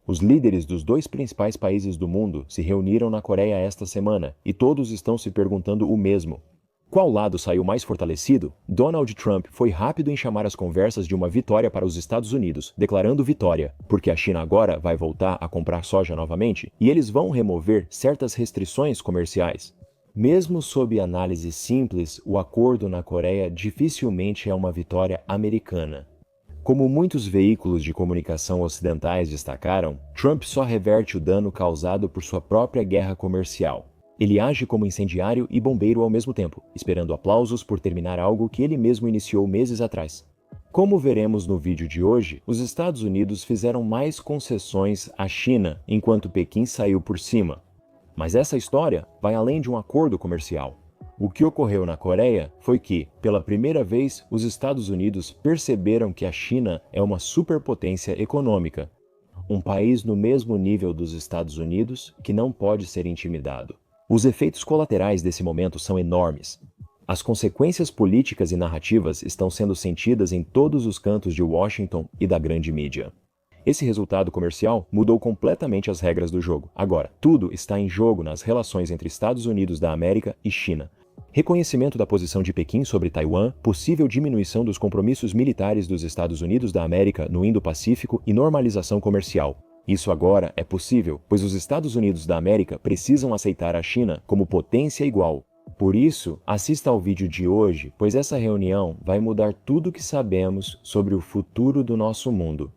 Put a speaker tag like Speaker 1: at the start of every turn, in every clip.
Speaker 1: Os líderes dos dois principais países do mundo se reuniram na Coreia esta semana e todos estão se perguntando o mesmo. Qual lado saiu mais fortalecido? Donald Trump foi rápido em chamar as conversas de uma vitória para os Estados Unidos, declarando vitória, porque a China agora vai voltar a comprar soja novamente e eles vão remover certas restrições comerciais. Mesmo sob análise simples, o acordo na Coreia dificilmente é uma vitória americana. Como muitos veículos de comunicação ocidentais destacaram, Trump só reverte o dano causado por sua própria guerra comercial. Ele age como incendiário e bombeiro ao mesmo tempo, esperando aplausos por terminar algo que ele mesmo iniciou meses atrás. Como veremos no vídeo de hoje, os Estados Unidos fizeram mais concessões à China, enquanto Pequim saiu por cima. Mas essa história vai além de um acordo comercial. O que ocorreu na Coreia foi que, pela primeira vez, os Estados Unidos perceberam que a China é uma superpotência econômica, um país no mesmo nível dos Estados Unidos que não pode ser intimidado. Os efeitos colaterais desse momento são enormes. As consequências políticas e narrativas estão sendo sentidas em todos os cantos de Washington e da grande mídia. Esse resultado comercial mudou completamente as regras do jogo. Agora, tudo está em jogo nas relações entre Estados Unidos da América e China. Reconhecimento da posição de Pequim sobre Taiwan, possível diminuição dos compromissos militares dos Estados Unidos da América no Indo-Pacífico e normalização comercial. Isso agora é possível, pois os Estados Unidos da América precisam aceitar a China como potência igual. Por isso, assista ao vídeo de hoje, pois essa reunião vai mudar tudo o que sabemos sobre o futuro do nosso mundo.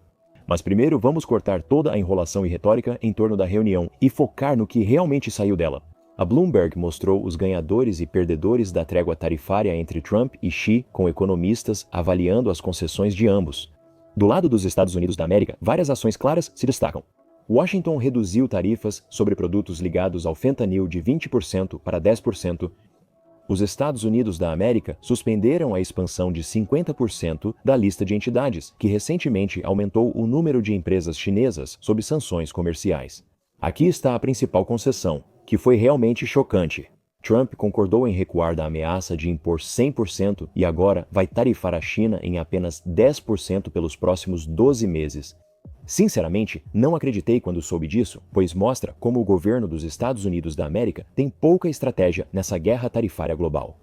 Speaker 1: Mas primeiro vamos cortar toda a enrolação e retórica em torno da reunião e focar no que realmente saiu dela. A Bloomberg mostrou os ganhadores e perdedores da trégua tarifária entre Trump e Xi, com economistas avaliando as concessões de ambos. Do lado dos Estados Unidos da América, várias ações claras se destacam. Washington reduziu tarifas sobre produtos ligados ao fentanil de 20% para 10%. Os Estados Unidos da América suspenderam a expansão de 50% da lista de entidades, que recentemente aumentou o número de empresas chinesas sob sanções comerciais. Aqui está a principal concessão, que foi realmente chocante. Trump concordou em recuar da ameaça de impor 100% e agora vai tarifar a China em apenas 10% pelos próximos 12 meses. Sinceramente, não acreditei quando soube disso, pois mostra como o governo dos Estados Unidos da América tem pouca estratégia nessa guerra tarifária global.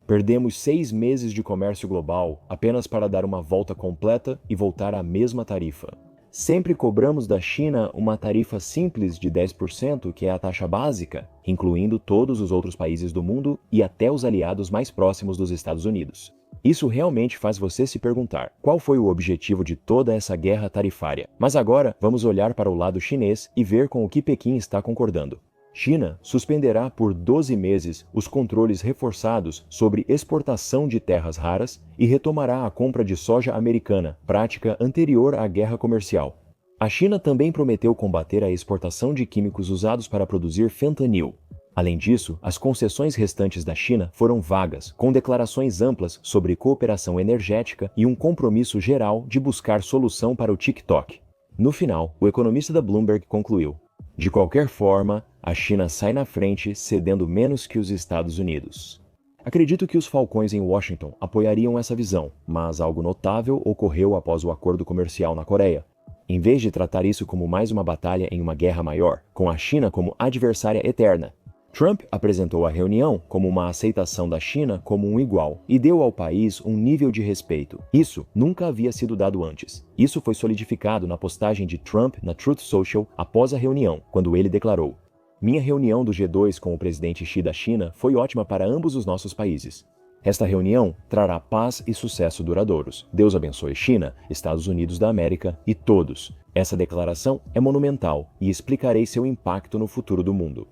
Speaker 1: Perdemos 6 meses de comércio global apenas para dar uma volta completa e voltar à mesma tarifa. Sempre cobramos da China uma tarifa simples de 10%, que é a taxa básica, incluindo todos os outros países do mundo e até os aliados mais próximos dos Estados Unidos. Isso realmente faz você se perguntar qual foi o objetivo de toda essa guerra tarifária. Mas agora vamos olhar para o lado chinês e ver com o que Pequim está concordando. China suspenderá por 12 meses os controles reforçados sobre exportação de terras raras e retomará a compra de soja americana, prática anterior à guerra comercial. A China também prometeu combater a exportação de químicos usados para produzir fentanil. Além disso, as concessões restantes da China foram vagas, com declarações amplas sobre cooperação energética e um compromisso geral de buscar solução para o TikTok. No final, o economista da Bloomberg concluiu: de qualquer forma, a China sai na frente, cedendo menos que os Estados Unidos. Acredito que os falcões em Washington apoiariam essa visão, mas algo notável ocorreu após o acordo comercial na Coreia. Em vez de tratar isso como mais uma batalha em uma guerra maior, com a China como adversária eterna, Trump apresentou a reunião como uma aceitação da China como um igual e deu ao país um nível de respeito. Isso nunca havia sido dado antes. Isso foi solidificado na postagem de Trump na Truth Social após a reunião, quando ele declarou: "Minha reunião do G2 com o presidente Xi da China foi ótima para ambos os nossos países. Esta reunião trará paz e sucesso duradouros. Deus abençoe China, Estados Unidos da América e todos. Essa declaração é monumental e explicarei seu impacto no futuro do mundo."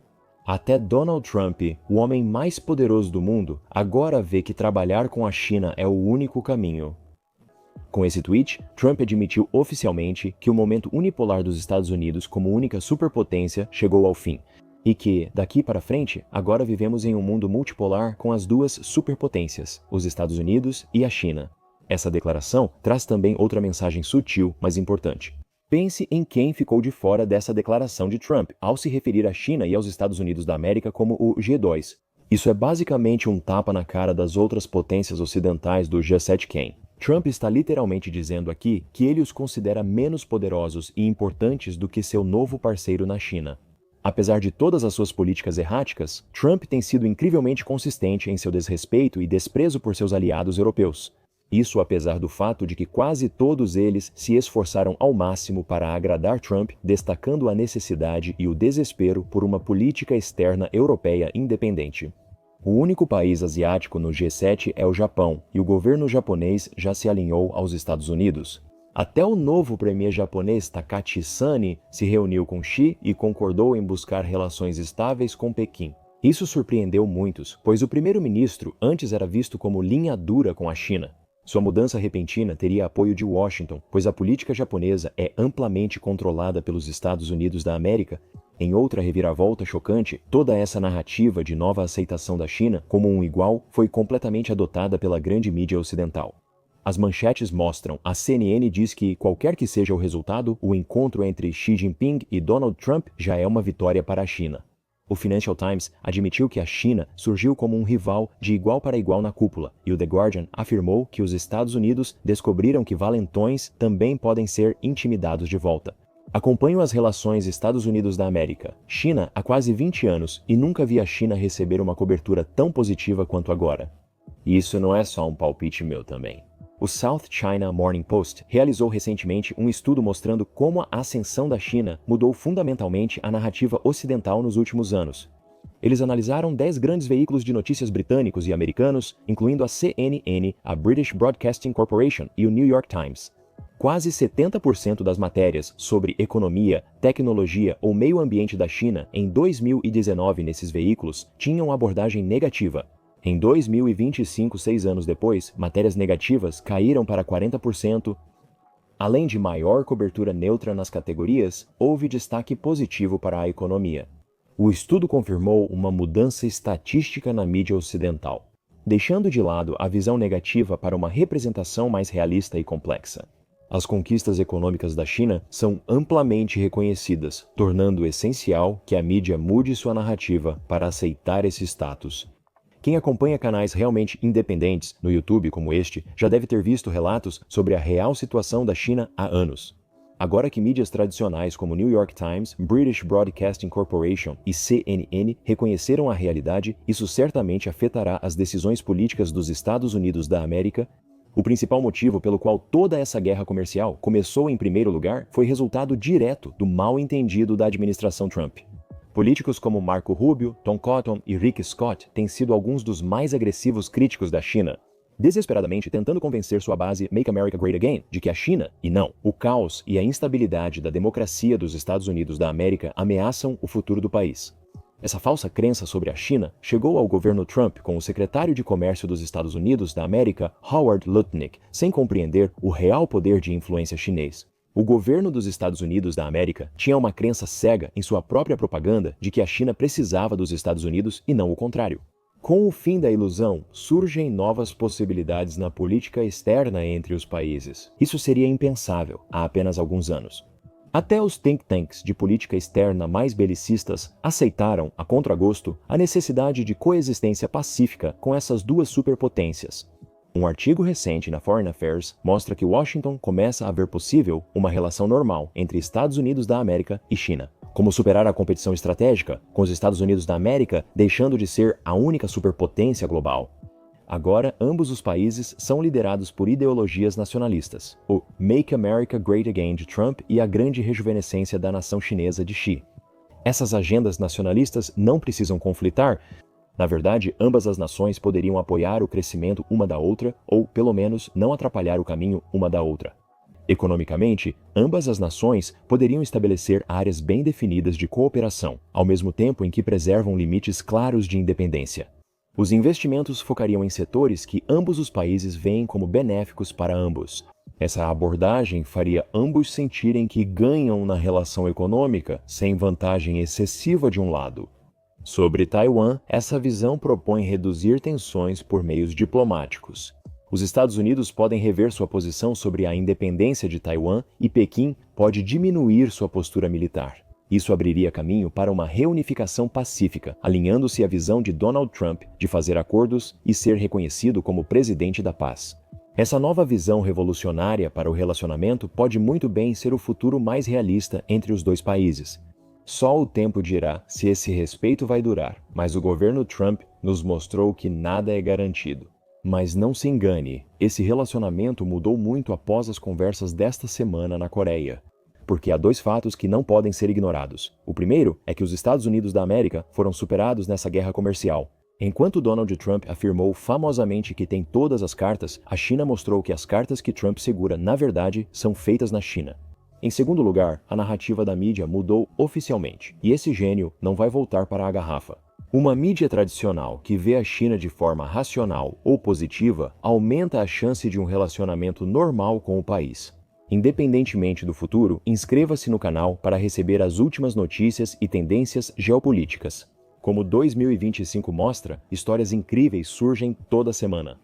Speaker 1: Até Donald Trump, o homem mais poderoso do mundo, agora vê que trabalhar com a China é o único caminho. Com esse tweet, Trump admitiu oficialmente que o momento unipolar dos Estados Unidos como única superpotência chegou ao fim, e que, daqui para frente, agora vivemos em um mundo multipolar com as duas superpotências, os Estados Unidos e a China. Essa declaração traz também outra mensagem sutil, mas importante. Pense em quem ficou de fora dessa declaração de Trump ao se referir à China e aos Estados Unidos da América como o G2. Isso é basicamente um tapa na cara das outras potências ocidentais do G7 Quem. Trump está literalmente dizendo aqui que ele os considera menos poderosos e importantes do que seu novo parceiro na China. Apesar de todas as suas políticas erráticas, Trump tem sido incrivelmente consistente em seu desrespeito e desprezo por seus aliados europeus. Isso apesar do fato de que quase todos eles se esforçaram ao máximo para agradar Trump, destacando a necessidade e o desespero por uma política externa europeia independente. O único país asiático no G7 é o Japão, e o governo japonês já se alinhou aos Estados Unidos. Até o novo premier japonês Takashi Sani se reuniu com Xi e concordou em buscar relações estáveis com Pequim. Isso surpreendeu muitos, pois o primeiro-ministro antes era visto como linha dura com a China. Sua mudança repentina teria apoio de Washington, pois a política japonesa é amplamente controlada pelos Estados Unidos da América. Em outra reviravolta chocante, toda essa narrativa de nova aceitação da China como um igual foi completamente adotada pela grande mídia ocidental. As manchetes mostram, a CNN diz que, qualquer que seja o resultado, o encontro entre Xi Jinping e Donald Trump já é uma vitória para a China. O Financial Times admitiu que a China surgiu como um rival de igual para igual na cúpula, e o The Guardian afirmou que os Estados Unidos descobriram que valentões também podem ser intimidados de volta. Acompanho as relações Estados Unidos da América, China há quase 20 anos e nunca vi a China receber uma cobertura tão positiva quanto agora. E isso não é só um palpite meu também. O South China Morning Post realizou recentemente um estudo mostrando como a ascensão da China mudou fundamentalmente a narrativa ocidental nos últimos anos. Eles analisaram 10 grandes veículos de notícias britânicos e americanos, incluindo a CNN, a British Broadcasting Corporation e o New York Times. Quase 70% das matérias sobre economia, tecnologia ou meio ambiente da China em 2019 nesses veículos tinham abordagem negativa. Em 2025, 6 anos depois, matérias negativas caíram para 40%. Além de maior cobertura neutra nas categorias, houve destaque positivo para a economia. O estudo confirmou uma mudança estatística na mídia ocidental, deixando de lado a visão negativa para uma representação mais realista e complexa. As conquistas econômicas da China são amplamente reconhecidas, tornando essencial que a mídia mude sua narrativa para aceitar esse status. Quem acompanha canais realmente independentes no YouTube como este já deve ter visto relatos sobre a real situação da China há anos. Agora que mídias tradicionais como New York Times, British Broadcasting Corporation e CNN reconheceram a realidade, isso certamente afetará as decisões políticas dos Estados Unidos da América. O principal motivo pelo qual toda essa guerra comercial começou em primeiro lugar foi resultado direto do mal-entendido da administração Trump. Políticos como Marco Rubio, Tom Cotton e Rick Scott têm sido alguns dos mais agressivos críticos da China, desesperadamente tentando convencer sua base Make America Great Again de que a China, e não, o caos e a instabilidade da democracia dos Estados Unidos da América ameaçam o futuro do país. Essa falsa crença sobre a China chegou ao governo Trump com o secretário de Comércio dos Estados Unidos da América, Howard Lutnick, sem compreender o real poder de influência chinês. O governo dos Estados Unidos da América tinha uma crença cega em sua própria propaganda de que a China precisava dos Estados Unidos e não o contrário. Com o fim da ilusão, surgem novas possibilidades na política externa entre os países. Isso seria impensável há apenas alguns anos. Até os think tanks de política externa mais belicistas aceitaram, a contragosto, a necessidade de coexistência pacífica com essas duas superpotências. Um artigo recente na Foreign Affairs mostra que Washington começa a ver possível uma relação normal entre Estados Unidos da América e China. Como superar a competição estratégica, com os Estados Unidos da América deixando de ser a única superpotência global. Agora, ambos os países são liderados por ideologias nacionalistas, o Make America Great Again de Trump e a grande rejuvenescência da nação chinesa de Xi. Essas agendas nacionalistas não precisam conflitar. Na verdade, ambas as nações poderiam apoiar o crescimento uma da outra ou, pelo menos, não atrapalhar o caminho uma da outra. Economicamente, ambas as nações poderiam estabelecer áreas bem definidas de cooperação, ao mesmo tempo em que preservam limites claros de independência. Os investimentos focariam em setores que ambos os países veem como benéficos para ambos. Essa abordagem faria ambos sentirem que ganham na relação econômica, sem vantagem excessiva de um lado. Sobre Taiwan, essa visão propõe reduzir tensões por meios diplomáticos. Os Estados Unidos podem rever sua posição sobre a independência de Taiwan e Pequim pode diminuir sua postura militar. Isso abriria caminho para uma reunificação pacífica, alinhando-se à visão de Donald Trump de fazer acordos e ser reconhecido como presidente da paz. Essa nova visão revolucionária para o relacionamento pode muito bem ser o futuro mais realista entre os dois países. Só o tempo dirá se esse respeito vai durar, mas o governo Trump nos mostrou que nada é garantido. Mas não se engane, esse relacionamento mudou muito após as conversas desta semana na Coreia. Porque há dois fatos que não podem ser ignorados. O primeiro é que os Estados Unidos da América foram superados nessa guerra comercial. Enquanto Donald Trump afirmou famosamente que tem todas as cartas, a China mostrou que as cartas que Trump segura, na verdade, são feitas na China. Em segundo lugar, a narrativa da mídia mudou oficialmente, e esse gênio não vai voltar para a garrafa. Uma mídia tradicional que vê a China de forma racional ou positiva aumenta a chance de um relacionamento normal com o país. Independentemente do futuro, inscreva-se no canal para receber as últimas notícias e tendências geopolíticas. Como 2025 mostra, histórias incríveis surgem toda semana.